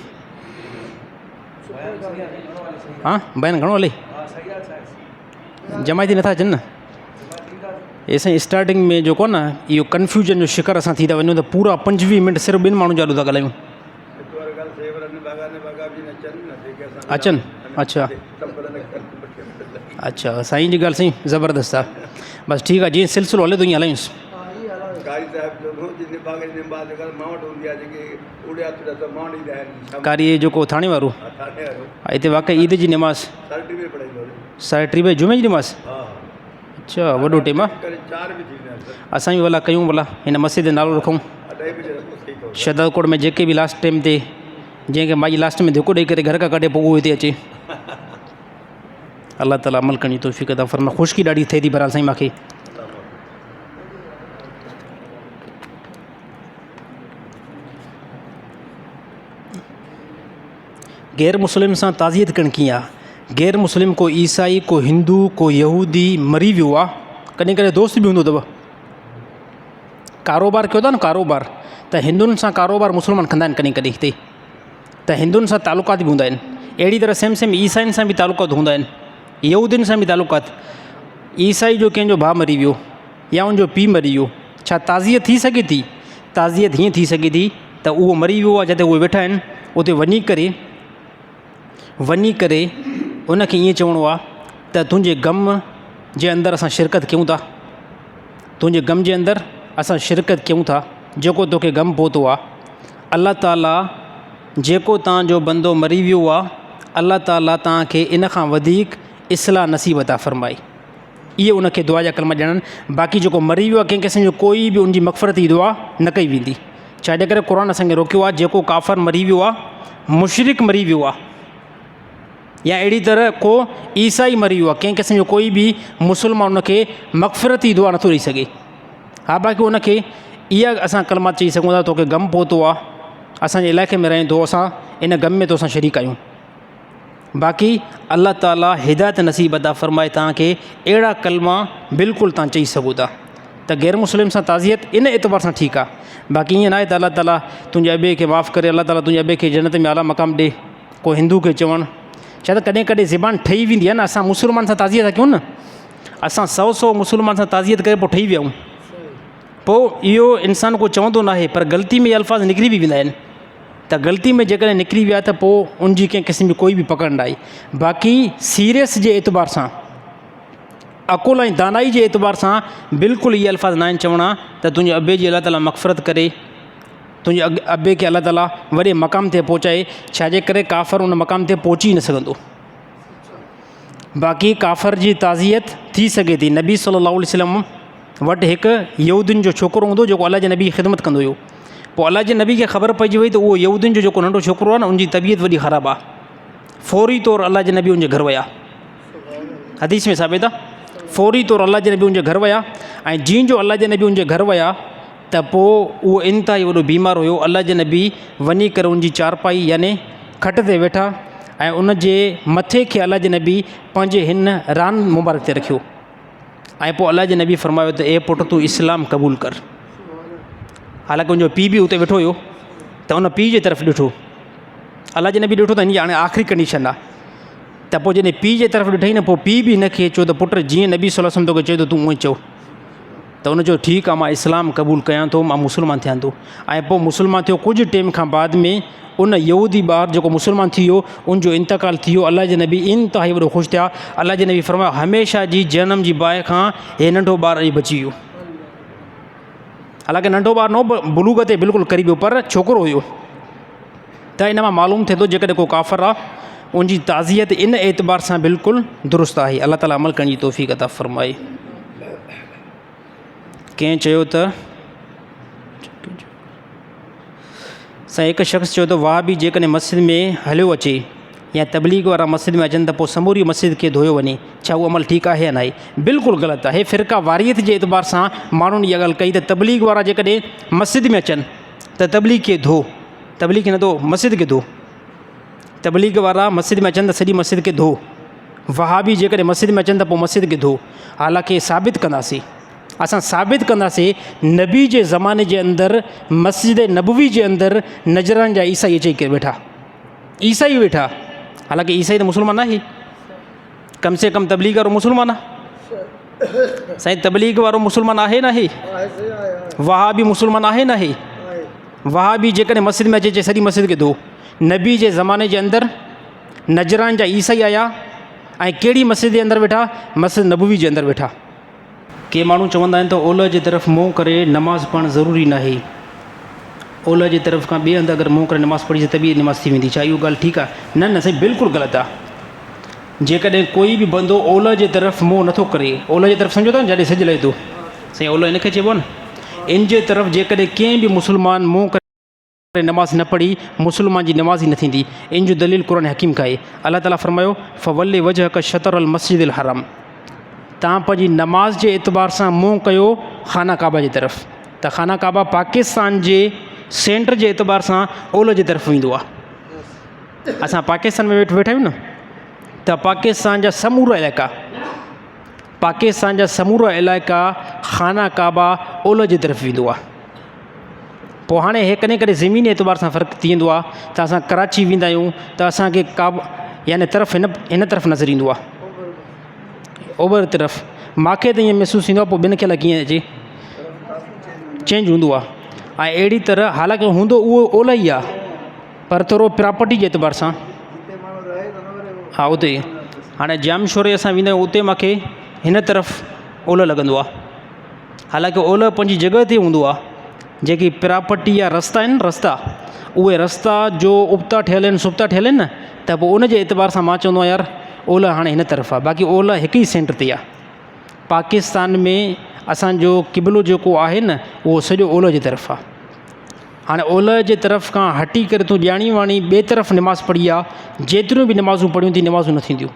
हा बयानु घणो हले? जमायती नथा अचनि न। हे साईं स्टार्टिंग में जेको न इहो कन्फ्यूजन जो शिकार असां थी था वञूं त पूरा 25 मिंट सिर्फ़ु 2 माण्हुनि जा था ॻाल्हायूं। अचनि? अच्छा साईं जी ॻाल्हि साईं ज़बरदस्त आहे। बसि ठीकु आहे, जीअं सिलसिलो हले थो ईअं हलायूंसि। कारी साहिब जो मुंहिंजी निभाग निभाग कर मां वटि हूंदी आहे जेके उड़िया तुड़ा त मां ॾींदा आहिनि कारी जेको थाणे वारो थाणे वारो हिते वाक़ई ईद जी नमाज़ 3:30 पढ़ाईंदो आहे। 3:30 जुमे जी नमाज़। हा अच्छा वॾो टाइम आहे। करे 4 बि थी वेंदा आहिनि। असां बि भला कयूं भला हिन मस्जिद जो नालो रखूं 2:30 बजे रखो ठीकु आहे। शहदादकोट में जेके बि लास्ट टाइम ते जंहिंखे माई लास्ट में धिको ॾेई करे घर खां कढे पोइ उहो हिते अचे। अल्लाह ताला अमल करण जी तौफ़ीक़ अता फ़रमाए। ख़ुशकी ॾाढी थिए थी बहरहाल साईं मूंखे। गैर मुस्लिम सां ताज़ियत करण कीअं आहे? गैर मुस्लिम को ईसाई को हिंदू को यहूदी मरी वियो आहे, कॾहिं कॾहिं दोस्त बि हूंदो अथव। कारोबार कयो था न कारोबार, त हिंदुनि सां कारोबार मुस्लमान कंदा आहिनि कॾहिं कॾहिं हिते, त हिंदुनि सां तालुकात बि हूंदा आहिनि। अहिड़ी तरह सेम सेम ईसाइनि सां बि तालुकात हूंदा आहिनि, यहूदियुनि सां बि तालुकात। ईसाई जो कंहिंजो भाउ मरी वियो या उनजो पीउ मरी वियो, छा ताज़ियत थी सघे थी? ताज़ियत हीअं थी सघे थी त उहो मरी वियो आहे जिते उहे वेठा आहिनि, उते वञी करे उनखे ईअं चवणो आहे त तुंहिंजे ग़म जे अंदरि असां शिरकत कयूं था, तुंहिंजे ग़म जे अंदरि असां शिरकत कयूं था, जेको तोखे ग़म पहुतो आहे। अल्लाह ताला जेको तव्हांजो बंदो मरी वियो आहे, अल्लाह ताला तव्हांखे इन खां वधीक इस्लाह नसीब अता फ़रमाए। इहे उनखे दुआ जा कलमा ॼणनि। बाक़ी जेको मरी वियो आहे कंहिं क़िस्म जो कोई बि उनजी मग़फ़रत जी दुआ न कई वेंदी। छाजे करे क़ुर असांखे रोकियो आहे, जेको काफ़र मरी वियो आहे, मुशरिक मरी वियो आहे, या अहिड़ी तरह को ईसाई मरी वियो आहे, कंहिं क़िस्म जो कोई बि मुस्लमान उनखे मग़फ़रत जी दुआ नथो ॾेई सघे। हा बाक़ी उनखे इहा असां कलमात चई सघूं था, तोखे ग़म पहुतो आहे, असांजे इलाइक़े में रहे थो, असां इन ग़म में तोसां शरीक आहियूं। बाक़ी अल्लाह ताला हिदायत नसीब अता फ़रमाए तव्हांखे अहिड़ा कलमा बिल्कुलु तव्हां चई सघो था। त गैर मुस्लिम सां ताज़ियत इन एतबार सां ठीकु आहे। बाक़ी ईअं न आहे त अल्लाह ताला तुंहिंजे अॿे खे माफ़ु करे, अल्लाह ताला तुंहिंजे अॿे खे जन्नत में आला मक़ाम ॾे, को हिंदू खे चवणु। छा त कॾहिं कॾहिं ज़बान ठही वेंदी आहे न, असां मुस्लमान सां ताज़ियत था कयूं न, असां 100 मुस्लमान सां ताज़ियत करे पोइ ठही विया आहियूं, पोइ इहो इंसानु को चवंदो न आहे, पर ग़लती में इहे अल्फाज़ निकिरी बि वेंदा आहिनि। त ग़लती में जेकॾहिं निकिरी विया त पोइ उनजी कंहिं क़िस्म जी कोई बि पकड़ न आहे। बाक़ी सीरियस जे एतबार सां, अकुल ऐं दानाई जे एतबार सां बिल्कुलु इहे अल्फाज़ न आहिनि चवणा त तुंहिंजे अॿे जी अल्लाह ताला मग़फ़रत करे, तुंहिंजे अॿे खे अल्लाह ताला वॾे मक़ाम ते पहुचाए। छाजे करे काफ़र उन मक़ाम ते पहुची न सघंदो। बाक़ी काफ़र जी ताज़ियत थी सघे थी। नबी सल्लल्लाहु अलैहि वसल्लम वटि हिकु यहूदियुनि जो छोकिरो हूंदो जेको अल्लाह जे नबी जी ख़िदमत कंदो हुयो। पोइ अल्लाह जे नबी खे ख़बर पइजी वई त उहो यहूदियुनि जो जेको नंढो छोकिरो आहे न, उनजी तबियत वॾी ख़राबु आहे। फौरी तौरु अल्लाह जे नबी उनजे घर विया, हदीस में साबित आहे। फौरी तौरु अल्लाह जे नबी उनजे घर विया, ऐं जीअं जो अल्लाह जे नबी उनजे घर विया त पोइ उहो इंतिहाई वॾो बीमार हुयो। अल्लाह जे नबी वञी करे उनजी चारपाई याने खट ते वेठा, ऐं उनजे मथे खे अल्लाह जे नबी पंहिंजे हिन रान मुबारक ते रखियो, ऐं पोइ अल्लाह जे नबी फ़रमायो त ए पुटु तूं इस्लाम क़बूल कर। हालांकि उनजो पीउ बि उते वेठो हुयो, त उन पीउ जे तरफ़ ॾिठो, अल्लाह जे नबी ॾिठो त हिन जी हाणे आख़िरी कंडीशन आहे। त पोइ जॾहिं पीउ जे तरफ़ ॾिठई न, पोइ पीउ बि हिनखे चयो त पुटु जीअं नबी सल्लल्लाहु अलैहि वसल्लम तोखे चयो त तूं उअं चओ। त उन चयो ठीकु आहे, मां इस्लाम क़बूल कयां थो, मां मुस्लमान थियां थो। ऐं पोइ मुस्लमान थियो। कुझु टाइम खां बाद में उन यहूदी ॿारु जेको मुस्लमान थी वियो, उनजो इंतकाल थी वियो। अल्लाह जे नबी इंतिहाई वॾो ख़ुशि थिया। अल्लाह जे नबी फ़रमायो हमेशह जी जनम जी बाहि खां हे नंढो ॿारु अॼु बची वियो। हालांकि नंढो ॿारु न बुलूग ते बिल्कुलु करीब हो, पर छोकिरो हुयो। त इन मां मालूम थिए थो जेकॾहिं को काफ़र आहे, उनजी ताज़ियत इन एतबार सां बिल्कुलु दुरुस्त आहे। अल्लाह ताला अमल करण जी तौफ़ीक़ अता फ़रमाए। कंहिं चयो त साईं, हिकु शख़्स चयो त वाह बि जेकॾहिं मस्जिद में हलियो अचे या तबलीग वारा मस्जिद में अचनि त पोइ समूरी मस्जिद खे धोयो वञे, छा उहो अमल ठीकु आहे या न आहे? बिल्कुलु ग़लति आहे। फ़िरका वारियत जे एतबार सां माण्हुनि इहा ॻाल्हि कई त तबलीग वारा जेकॾहिं मस्जिद में अचनि त तबलीग खे धो, तबलीग खे न धो, मस्जिद खे धो। तबलीग वारा मस्जिद में अचनि त सॼी मस्जिद खे धो, वहाबी जेकॾहिं मस्जिद में अचनि त पोइ मस्जिद खे धो। हालांकि साबित कंदासीं, असां साबित कंदासीं नबी जे ज़माने जे अंदरि मस्जिद नबवी जे अंदरि नजरान जा ईसाई अची करे वेठा, ईसाई वेठा। हालांकि ईसाई त मुस्लमान आहे, कम से कम तबलीग वारो मुस्लमान आहे। साईं तबलीग वारो मुस्लमान आहे न आहे? वहाबी मुस्लमान आहे न आहे? वहाबी जेकॾहिं मस्जिद में अचे सॼी मस्जिद खे धो। नबी जे ज़माने जे अंदरि नजरान जा ईसाई आया, ऐं कहिड़ी मस्जिद जे अंदरि वेठा? मस्जिद नबवी जे अंदरि वेठा। के माण्हू चवंदा आहिनि त ओलह जे तरफ़ मुंहुं करे नमाज़ पढ़णु ज़रूरी न आहे, ओलह जे तरफ़ खां ॿिए हंधि अगरि मुंहुं करे नमाज़ पढ़ी त बि नमाज़ थी वेंदी। छा इहो ॻाल्हि ठीकु आहे? न न साईं, बिल्कुलु ग़लति आहे। जेकॾहिं कोई बि बंदो ओलह जे तरफ़ मुंहुं नथो करे, ओलह जे तरफ़ सम्झो था न, जॾहिं सिजु लहे थो साईं, ओलह इनखे चइबो आहे न, इन जे तरफ़ जेकॾहिं कंहिं बि मुस्लमान मुंहुं करे नमाज़ न पढ़ी, मुस्लमान जी नमाज़ ई न थींदी। इन जो दलील क़ुरान हकीम का आहे। अलाह ताला फरमायो फ़वल्ले वजहक शतर अल मस्जिद अल हरम, तव्हां पंहिंजी नमाज़ जे एतबार सां मुंहुं कयो खाना काबा जी तरफ़। त खाना काबा पाकिस्तान जे सेंटर जे एतबार सां ओलह जे तरफ़ वेंदो आहे। असां पाकिस्तान में वेठा आहियूं न, त पाकिस्तान जा समूरा इलाइक़ा खाना काबा ओलह जे तरफ़ वेंदो आहे। पोइ हाणे हे कॾहिं कॾहिं ज़मीनी एतबार सां फ़र्क़ु थी वेंदो आहे, त असां कराची वेंदा आहियूं त असांखे काबा यानी तरफ़ हिन तरफ़ नज़र ईंदो आहे, ओभर तरफ़। मूंखे त ईअं महसूसु थींदो आहे, पोइ ॿिनि खे अलाए कीअं अचे, चेंज हूंदो आहे। ऐं अहिड़ी तरह हालांकि हूंदो उहो ओलह ई आहे, पर थोरो प्रॉपर्टी जे एतबार सां हा उते ई। हाणे जामशोरे असां वेंदा आहियूं, उते मूंखे हिन तरफ़ ओलह लॻंदो आहे। हालांकि ओलह पंहिंजी जॻह ते हूंदो आहे, जेकी प्रॉपर्टी या रस्ता आहिनि, उहे रस्ता जो उबता ठहियल आहिनि, सुबता ठहियल आहिनि न, त पोइ उन जे एतबार सां मां चवंदो आहियां यार ओलह हाणे हिन तरफ़ आहे। बाक़ी ओलह हिकु ई सेंटर ते आहे। पाकिस्तान में असांजो क़िबलो जेको आहे न, उहो सॼो ओलह जे तरफ़ आहे। हाणे ओलह जे तरफ़ खां हटी करे तूं ॼाणी वाणी ॿिए तरफ़ नमाज़ पढ़ी आहे, जेतिरियूं बि नमाज़ूं पढ़ियूं थी, नमाज़ूं न थींदियूं।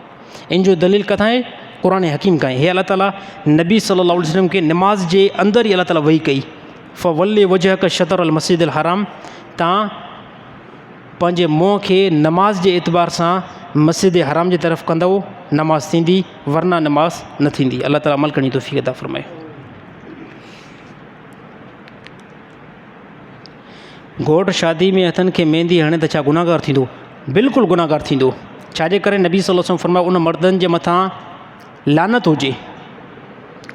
इन जो दलील किथां आहे? क़ुरान हकीम का आहे। हे अलाह ताला नबी सल्लल्लाहु अलैहि वसल्लम खे नमाज़ जे अंदरि ई अलाह ताला वही कई, फ़वल्ले वजहक शतर अल मस्जिद अल हराम, तव्हां पंहिंजे मुंहं खे नमाज़ जे एतबार सां मस्जिद हराम जे तरफ़ कंदव, नमाज़ थींदी, वरना नमाज़ न थींदी। अलाह ताला अमल करणी तौफ़ीक़ अता फ़रमाए। घोट शादी में हथनि खे मेहंदी हणे त छा गुनाहगार थींदो? बिल्कुलु गुनाहगार थींदो। छाजे करे? नबी सल्लल्लाहु अलैहि वसल्लम फरमायो उन मर्दनि जे मथां लानत हुजे,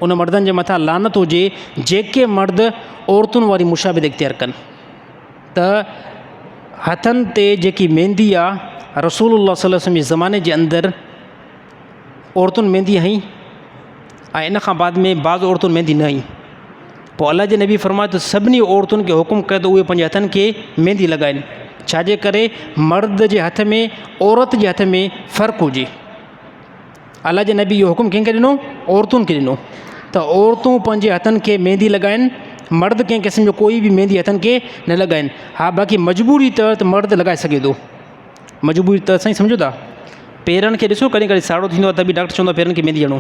उन मर्दनि जे मथां लानत हुजे जेके मर्द औरतुनि वारी मुशाबिद इख़्तियार कनि। त हथनि ते जेकी मेहंदी आहे, रसूलुल्लाह सल्लल्लाहु अलैहि वसल्लम जे ज़माने जे अंदरि औरतुनि मेहंदी हई, ऐं इन खां बाद में बाज़ औरतुनि मेहंदी न हई। पोइ अलाह जे नबी फरमायो त सभिनी औरतुनि खे हुकुम कयो त उहे पंहिंजे हथनि खे मेहंदी लॻाइनि। छाजे करे? मर्द जे हथ में औरत जे हथ में फ़र्क़ु हुजे। अलाह जे नबी इहो हुकुम कंहिंखे ॾिनो? औरतुनि खे ॾिनो, त औरतूं पंहिंजे हथनि खे मेहंदी लॻाइनि, मर्द कंहिं क़िस्म जो कोई बि मेहंदी हथनि खे न लॻाइनि। हा बाक़ी मजबूरी त मर्द लॻाए सघे थो, मजबूरी त साईं सम्झो था। पेरनि खे ॾिसो, कॾहिं कॾहिं साड़ो थींदो आहे त बि डॉक्टर चवंदो आहे पेरनि खे मेहंदी हणो,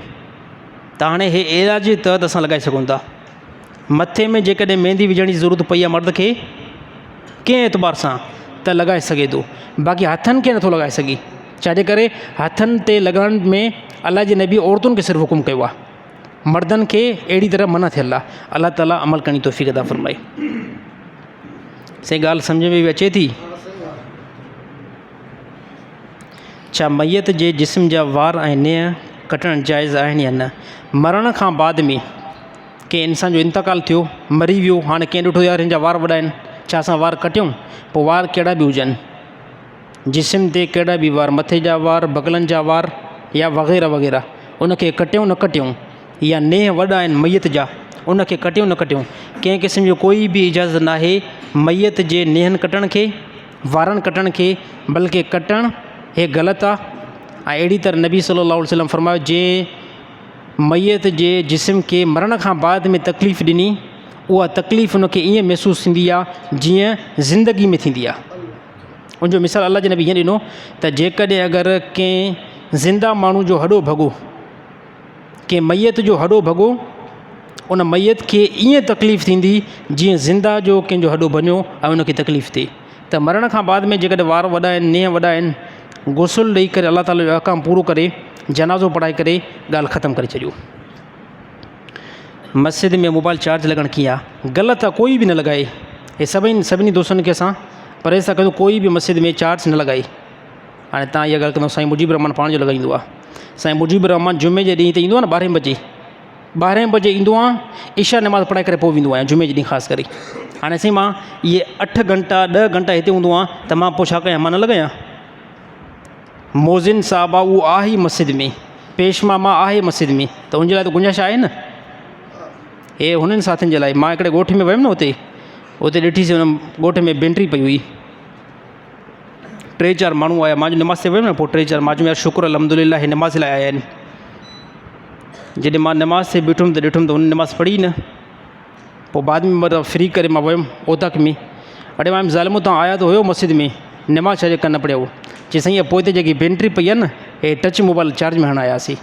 त हाणे हे इलाज जे तहत असां लॻाए सघूं था। मथे में जेकॾहिं मेहंदी विझण जी ज़रूरत पई आहे मर्द खे कंहिं एतबार सां, त लॻाए सघे थो, बाक़ी हथनि खे नथो लॻाए सघे। छाजे करे? हथनि ते लॻाइण में अलाह जे नबी औरतुनि खे सिर्फ़ु हुकुम कयो आहे, मर्दनि खे अहिड़ी तरह मना थियल आहे। अलाह ताला अमल करणी तौफ़ीक़ अता फ़रमाए। सही ॻाल्हि सम्झ में बि अचे थी? छा मैयत जे जिस्म जा वार ऐं नेह कटणु जाइज़ आहिनि या न? मरण खां बाद में कंहिं इंसान जो इंतकाल थियो, मरी वियो, हाणे कंहिं ॾिठो यार हिन जा वार वॾा आहिनि, छा असां वार कटियूं? पोइ वार कहिड़ा बि हुजनि, जिस्म ते कहिड़ा बि वार, मथे जा वार, बगलनि जा वार या वग़ैरह वग़ैरह, उनखे कटियूं न कटियूं, या नेह वॾा आहिनि मैयत जा, उनखे कटियूं न कटियूं, कंहिं क़िस्म जो कोई बि इजाज़त न आहे मैयत जे नेहनि कटण खे, वारनि कटण खे, बल्कि कटणु हे ग़लति आहे। ऐं अहिड़ी तरह नबी सल्लल्लाहु अलैहि वसल्लम फरमायो जंहिं मैयत जे जिस्म खे मरण खां बाद में तकलीफ़ ॾिनी, उहा तकलीफ़ उनखे ईअं महसूसु थींदी आहे जीअं ज़िंदगी में थींदी आहे। उनजो मिसाल अलाह जे नबी हीअं ॾिनो त जेकॾहिं अगरि कंहिं ज़िंदा माण्हू जो हॾो भॻो, कंहिं मैयत जो हॾो भॻो, उन मैयत खे ईअं तकलीफ़ थींदी जीअं ज़िंदा जो कंहिंजो हॾो भञो ऐं उनखे तकलीफ़ थिए। त मरण खां बाद में जेकॾहिं वार वॾा आहिनि, नेह वॾा आहिनि, गुसुल ॾेई करे अलाह ताला जो अहकाम पूरो करे, जनाज़ो पढ़ाए करे ॻाल्हि ख़तमु करे छॾियो। मस्जिद में मोबाइल चार्ज लॻणु कीअं आहे? ग़लति आहे, कोई बि न लॻाए। हे सभिनी दोस्तनि खे असां परहेज़ था कयूं, कोई बि मस्जिद में चार्ज न लॻाए। हाणे तव्हां इहा ॻाल्हि कंदो, साईं मुजीबुर रहमान पाण जो लॻाईंदो आहे। साईं मुजीबुर रहमान जुमे जे ॾींहुं त ईंदो आहे न 12 बजे ईंदो आहे, इशा नमाज़ पढ़ाए करे पोइ वेंदो आहियां जुमे जे ॾींहुं ख़ासि करे। हाणे साईं मां इहे 8 घंटा 10 घंटा हिते हूंदो आहियां, त मां पोइ छा कयां? मां न लॻायां? मोज़िन साहब आहे, उहो आहे ई मस्जिद में, पेशमा मां आहे मस्जिद में, त उनजे लाइ त गुंजाइश आहे न। हे हुननि साथियुनि जे लाइ। मां हिकिड़े ॻोठ में वियुमि न, उते ॾिठीसीं हुन ॻोठ में बेंट्री पई हुई, 3-4 माण्हू आया। मां निमाज़ ते वियुमि न, पोइ 3-4 मां चयो यार शुक्र अल्हम्दुलिल्लाह हे निमाज़ लाइ आया आहिनि। जॾहिं मां निमाज़ ते बीठुमि त ॾिठुमि त हुन निमाज़ पढ़ी न। पोइ बाद में मतिलबु फ्री करे मां वियुमि ओतक में। अड़े मां ज़ालिमो तव्हां आया त हुयो मस्जिद में, निमाज़ छा जे कन पढ़ियो? चई साईं पोइ हिते जेकी बेंट्री पई आहे न, हे टच मोबाइल चार्ज में हणणु आयासीं।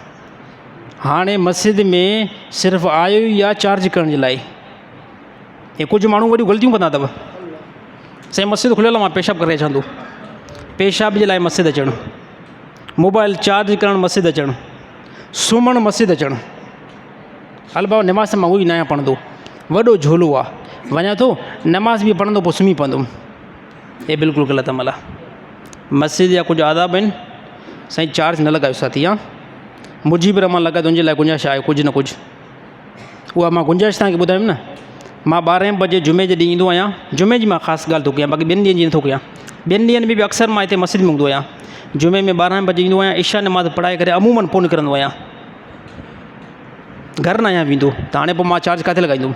हाणे मस्जिद में सिर्फ़ु आयो ई आहे चार्ज करण जे लाइ। हे कुझु माण्हू वॾियूं ग़लतियूं कंदा अथव। साईं मस्जिद खुलियल आहे, मां पेशाब करे अचां थो, पेशाब जे लाइ मस्जिद अचणु, मोबाइल चार्ज करणु मस्जिद अचणु, सुम्हणु मस्जिद अचणु। हल बाबा निमाज़ मां उहो ई न आहियां पढ़ंदो, वॾो झोलो आहे, वञा थो नमाज़ बि पढ़ंदो पोइ सुम्ही पवंदुमि। हे बिल्कुलु ग़लति अमल आहे। मस्जिद जा कुझु आदाब आहिनि, साईं चार्ज न लॻायो साथी। मुजीब रहमान लॻाए तुंहिंजे लाइ गुंजाइश आहे कुझु न कुझु, उहा मां गुंजाइश तव्हांखे ॿुधायमि न। मां 12 बजे जुमे जे ॾींहुं ईंदो आहियां, जुमे जी मां ख़ासि ॻाल्हि थो कयां, बाक़ी ॿियनि ॾींहंनि जी नथो कयां। ॿियनि ॾींहंनि में बि अक्सर मां हिते मस्जिद में हूंदो आहियां। जुमे में 12 बजे ईंदो आहियां, इशा नमाज़ पढ़ाए करे अमूमन पोइ निकिरंदो आहियां, घर न आहियां वेंदो। त हाणे पोइ मां चार्ज किथे लॻाईंदुमि?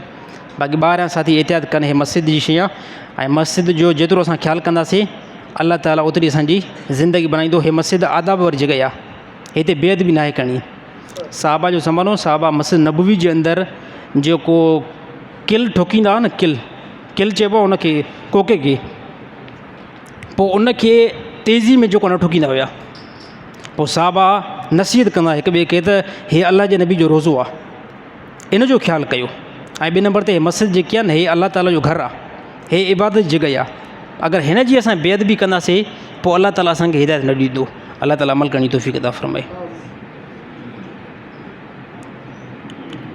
बाक़ी ॿाहिरियां साथी एहतियात कनि, हे मस्जिद जी शइ आहे, ऐं मस्जिद जो जेतिरो असां ख़्यालु कंदासीं अल्लाह ताला ओतिरी असांजी ज़िंदगी बनाईंदो। हे मस्जिद आदाब वारी जॻह आहे, हिते बेअदबी नाहे करणी। साहबा जो ज़मानो, साहबा मस्जिद नबवी जे अंदरि जेको किल ठोकींदा हुआ न, किल चइबो आहे उनखे, कोके खे, पोइ उनखे तेज़ी में जेको न ठोकींदा हुया। पोइ साहबा नसीहत कंदा हिक ॿिए खे त हे अल्लाह जे नबी जो रोज़ो आहे, इन जो ख़्यालु कयो। ऐं ॿिए नंबर ते हे मस्जिद जेकी आहे न, हे अल्लाह ताला जो घरु आहे, हे इबादत जॻह आहे। अगरि हिन जी असां बेअदबी कंदासीं पोइ अल्लाह ताला असांखे हिदायत न ॾींदो। अल्लाह ताला अमल करण जी तौफ़ीक़ अता फ़रमाए।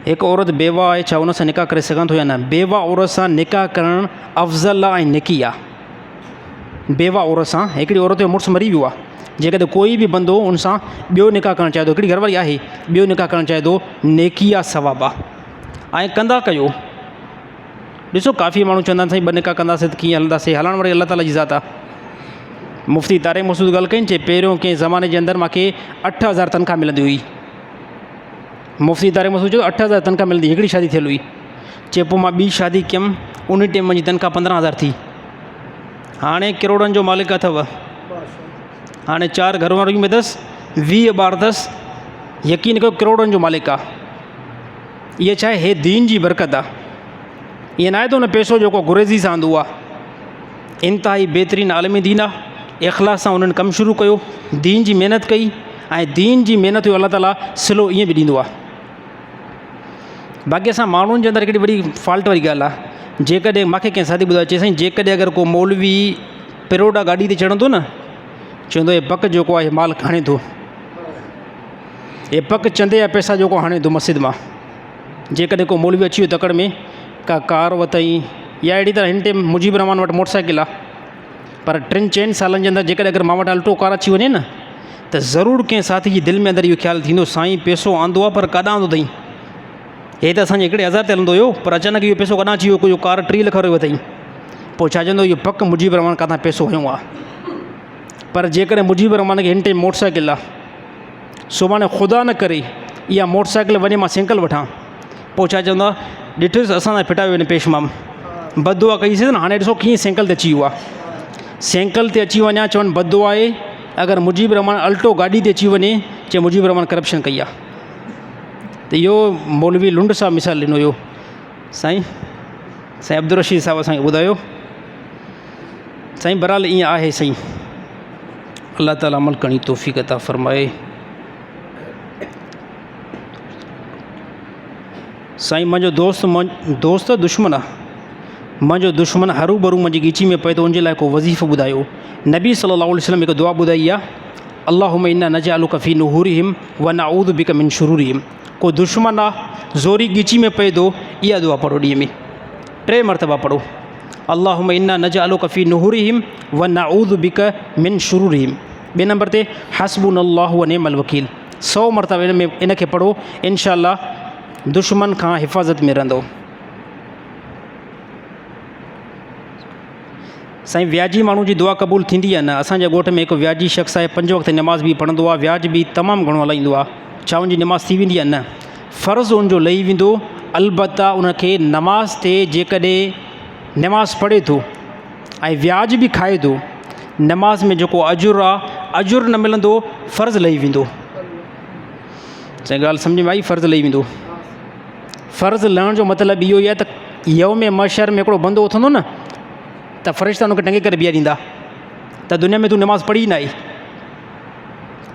हिकु औरत बेवा आहे, छा उन सां निकाह करे सघां थो या न? बेवा औरत सां निकाह करणु अफ़ज़ल आहे ऐं नेकी आहे। बेवा औरत सां, हिकिड़ी औरत जो मुड़ुसु मरी वियो आहे, जेकॾहिं कोई बि बंदो उन सां ॿियो निकाह करणु चाहे थो, हिकिड़ी घरवारी आहे, ॿियो निकाह करणु चाहे थो, नेकी आहे, सवाबु आहे, ऐं कंदा कयो। ॾिसो काफ़ी माण्हू चवंदा आहिनि साईं 2 निकाह कंदासीं त कीअं हलंदासीं, हलण वारी अल्लाह ताला जी ज़ात आहे। मुफ़्ती तारिक मसूद ॻाल्हि कई, चए पहिरियों कंहिं ज़माने जे अंदरि मूंखे 8000 तनख़्वाह मिलंदी हुई। मुफ़्ती तारिक मसूद चयो 8000 तनख़्वाह मिलंदी, हिकिड़ी शादी थियल हुई। चए पोइ मां ॿी शादी कयमि, उन टाइम मुंहिंजी तनख़्वाह 15000 थी। हाणे करोड़नि जो मालिक अथव, हाणे 4 घरवारियूं में अथसि, 20 ॿार अथसि, यकीन कयो करोड़नि जो मालिक आहे। इहा छा आहे? हे दीन जी बरकत आहे। ईअं न आहे त हुन पैसो जेको गुरेज़ी सां आंदो आहे। इंतिहाई बहितरीनु आलिमी दीन आहे, इख़लास सां उन्हनि कमु शुरू कयो, दीन जी महिनत कई, ऐं दीन जी महिनत जो अल्लाह ताला सिलो ईअं बि ॾींदो आहे। बाक़ी असां माण्हुनि जे अंदरि हिकिड़ी वॾी फॉल्ट वारी ॻाल्हि आहे, जेकॾहिं मूंखे कंहिं साथी ॿुधायो, चए साईं जेकॾहिं अगरि को मौलवी पिरोडा गाॾी ते चढ़ंदो न, चवंदो हे पक जेको आहे माल खणे थो, हे पक चंदे जा पैसा जेको हाणे थो मस्जिद मां। जेकॾहिं को मौलवी अची वियो तकड़ में, का कार वरितई या अहिड़ी तरह, हिन टाइम मुजीब रहमान वटि मोटरसाइकिल आहे, पर 3-4 सालनि जे अंदरि जेकॾहिं अगरि मां वटि अल्टो कार अची वञे न, त ज़रूरु कंहिं साथी जी दिलि में अंदरि इहो ख़्यालु थींदो, साईं पैसो आंदो आहे पर काॾां आंदो अथई? हे त असांजे हिकिड़े 1000 ते हलंदो हुयो, पर अचानक इहो पैसो काॾां अची वियो, कोई कार 3 लख वारो अथई। पोइ छा चवंदो, इहो पक मुजीब रहमान काथां पैसो हयो आहे। पर जेकॾहिं मुजीब रहमान खे हिन टाइम मोटरसाइकिल आहे, सुभाणे ख़ुदा न करे इहा मोटरसाइकिल वञे मां साइकिल वठां, पोइ छा चवंदा, ॾिठुसि असां सां फिटायो वञे पेश मां, बददुआ कईसीं न, हाणे ॾिसो कीअं साइकिल ते अची वियो आहे। साइकिल ते अची वञा चवनि बददुआ आहे, अगरि मुजीब रहमान अल्टो गाॾी ते अची वञे, चए मुजीब रहमान करप्शन कई आहे। त इहो मौलवी लुंड सां मिसाल ॾिनो हुयो। साईं अब्दुल रशीद साहिबु असांखे ॿुधायो। साईं बहरहाल ईअं आहे। साईं अल्लाह ताला अमल करण जी तौफ़ीक़ अता फ़रमाए। साईं मुंहिंजो दोस्त दुश्मन आहे, मुंहिंजो दुश्मन हरू भरू मुंहिंजी ॻीची में पए थो, उनजे लाइ को वज़ीफ़ो ॿुधायो। नबी सल्लल्लाहु अलैहि वसल्लम हिकु दुआ ॿुधाई आहे, अल्लाहुम्मा इन्ना नजअलुका फ़ी नुहूरिहिम व नऊज़ु बिका मिन शुरूरिहिम। को दुश्मन आहे, ज़ोरी ॻीची में पए थो, इहा दुआ पढ़ो, ॾींहं में 3 मरतबा पढ़ो, अल्लाहुम्मा इन्ना नजअलुका फ़ी नुहूरिहिम व नऊज़ु बिका मिन शुरूरिहिम। 2 नंबर ते हस्बुनल्लाहु व निअमल वकील, 100 मरतबा इनखे पढ़ो, इंशाअल्लाह दुश्मन खां हिफ़ाज़त में रहंदो। साईं व्याजी माण्हू जी दुआ क़बूल थींदी आहे न? असांजे ॻोठ में हिकु व्याजी शख़्स आहे, 5 वक़्त नमाज़ बि पढ़ंदो आहे, व्याज बि तमामु घणो हलाईंदो आहे। छा उनजी नमाज़ थी वेंदी आहे? न, फ़र्ज़ु उनजो लही वेंदो, अलबत्ता उनखे नमाज़ ते जेकॾहिं नमाज़ पढ़े थो ऐं व्याज बि खाए थो, नमाज़ में जेको अजुर आहे अजुर न मिलंदो, फ़र्ज़ु लही वेंदो। चई ॻाल्हि सम्झ में आई? फ़र्ज़ु लही वेंदो। फ़र्ज़ु लहण जो मतिलबु इहो ई आहे त यौम महशर में हिकिड़ो बंदो उथंदो न त फ़रिश्ता हुनखे टंगे करे बीहारींदा त दुनिया में तूं नमाज़ पढ़ी न आई,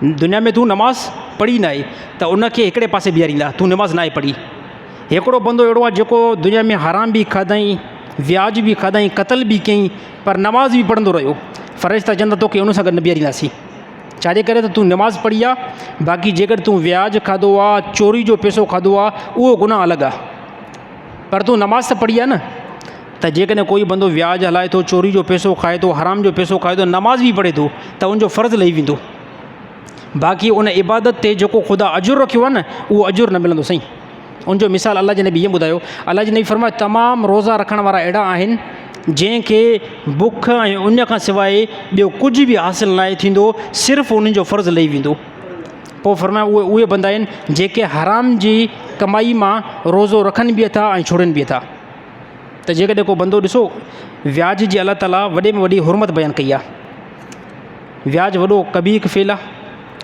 दुनिया में तूं नमाज़ पढ़ी न आई, त उनखे हिकिड़े पासे बीहारींदा, तूं नमाज़ न आहे पढ़ी। हिकिड़ो बंदो अहिड़ो आहे जेको दुनिया में हराम बि खाधई, व्याज बि खाधई, क़तल बि कयईं, पर नमाज़ बि पढ़ंदो रहियो। फ़रिश्ता चवंदा तोखे उन सां गॾु न बीहारींदासीं। छाजे करे? त तूं नमाज़ पढ़ी आहे। बाक़ी जेकर तूं व्याज खाधो आहे, चोरी जो पैसो खाधो आहे, उहो गुनाह अलॻि आहे, पर तूं नमाज़ त पढ़ी आहे न। त जेकॾहिं कोई बंदो व्याज हलाए थो, चोरी जो पैसो खाए थो, हराम जो पैसो खाए थो, नमाज़ बि पढ़े थो, त उनजो फ़र्ज़ु लही वेंदो। बाक़ी उन इबादत ते जेको ख़ुदा अजुर रखियो आहे न, उहो अजुर न मिलंदो साईं। उनजो मिसाल अलाह जे नबी ईअं ॿुधायो, अलाह जे नबी फरमायो तमामु रोज़ा रखण वारा अहिड़ा आहिनि जंहिंखे बुख ऐं उन खां सवाइ ॿियो कुझु बि हासिलु न थींदो, सिर्फ़ु उन्हनि जो फ़र्ज़ु लही वेंदो। पोइ फरमायो उहे बंदा आहिनि जेके हराम जी कमाई मां रोज़ो रखनि बि था ऐं छोड़नि बि था। त जेकॾहिं को बंदो ॾिसो, व्याज जी अलाह ताला वॾे में वॾी हुरमत बयानु कई आहे। व्याज वॾो कबीर फेल आहे।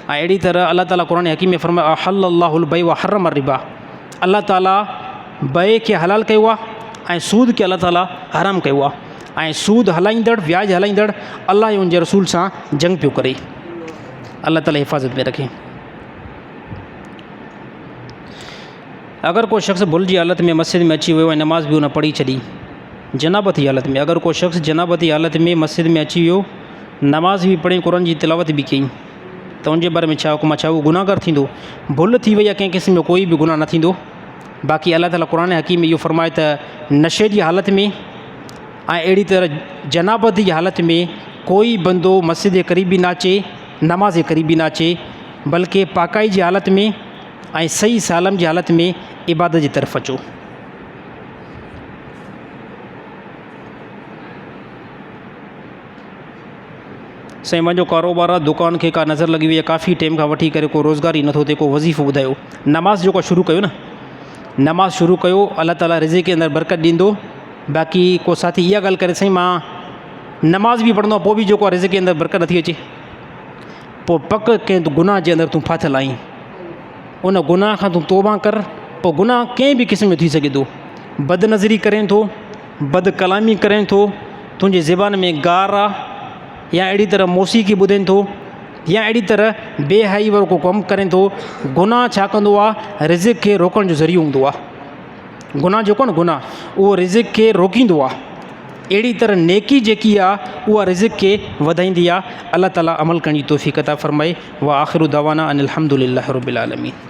ऐं अहिड़ी तरह अलाह ताला क़ुरान हकीम में फरमायो अहल्लल्लाहुल बै व हर्रम रिबा, अलाह ताला बै खे हलाल कयो आहे ऐं सूद खे अलाह ताला हराम कयो आहे। ऐं सूद हलाईंदड़, व्याज हलाईंदड़ अलाह ऐं उनजे रसूल सां जंग पियो करे। अलाह ताला हिफ़ाज़त में रखे। अगरि को शख़्स भुल जी हालत में मस्जिद में अची वियो ऐं नमाज़ बि उन पढ़ी छॾी, जनाबती हालत में, अगरि को शख़्स जनाबती हालत में मस्जिद में अची वियो, नमाज़ बि पढ़ी, क़ुरान जी तिलावत बि कई, त उनजे बारे में छा हुकुम आहे? छा उहो गुनाहगार थींदो? भुल थी वई आहे, कंहिं क़िस्म जो कोई बि गुनाह न थींदो। बाक़ी अलाह ताला क़ुरान हकीम में इहो फरमाए त नशे जी हालत में ऐं अहिड़ी तरह जनाबती जी हालत में कोई बंदो मस्जिद जे क़रीब बि न अचे, नमाज़ जे क़रीब बि न अचे, बल्कि पाकाई जी हालत में ऐं सही सालम जी हालत में इबादत जी तरफ़ अचो। साईं मुंहिंजो कारोबार आहे, दुकान खे का नज़र लॻी वई आहे, काफ़ी टाइम खां वठी करे को रोज़गार ई नथो थिए, को वज़ीफ़ो ॿुधायो। नमाज़ जेको शुरू कयो न, नमाज़ शुरू कयो, अलाह ताला रिज़्क़ के अंदरि बरकत ॾींदो। बाक़ी को साथी इहा ॻाल्हि करे साईं मां नमाज़ बि पढ़ंदो आहियां, पोइ बि जेको आहे रिज़्क़ के अंदरि बरकत नथी अचे, पोइ पक कंहिं गुनाह जे अंदरि तूं फाथल आहीं। उन गुनाह खां तूं तौबा कर। पोइ गुनाह कंहिं बि क़िस्म जो थी सघे थो, बदनज़री करें थो, बद कलामी करें थो, तुंहिंजी ज़बान में गार आहे, या अहिड़ी तरह मौसीक़ी ॿुधनि थो, या अहिड़ी तरह बेहाई वारो को कमु करें थो। गुनाह छा कंदो आहे? रिज़्क़ खे रोकण जो ज़रियो हूंदो आहे। गुनाह जेको न गुनाह, उहो रिज़्क़ खे रोकींदो आहे। अहिड़ी तरह नेकी जेकी आहे उहा रिज़्क़ खे वधाईंदी आहे। अलाह ताला अमल करण जी तौफ़ीक़ अता फ़रमाए। व आख़िरु दवाना अनिल हम्दुलिल्लाहि रब्बिल आलमीन।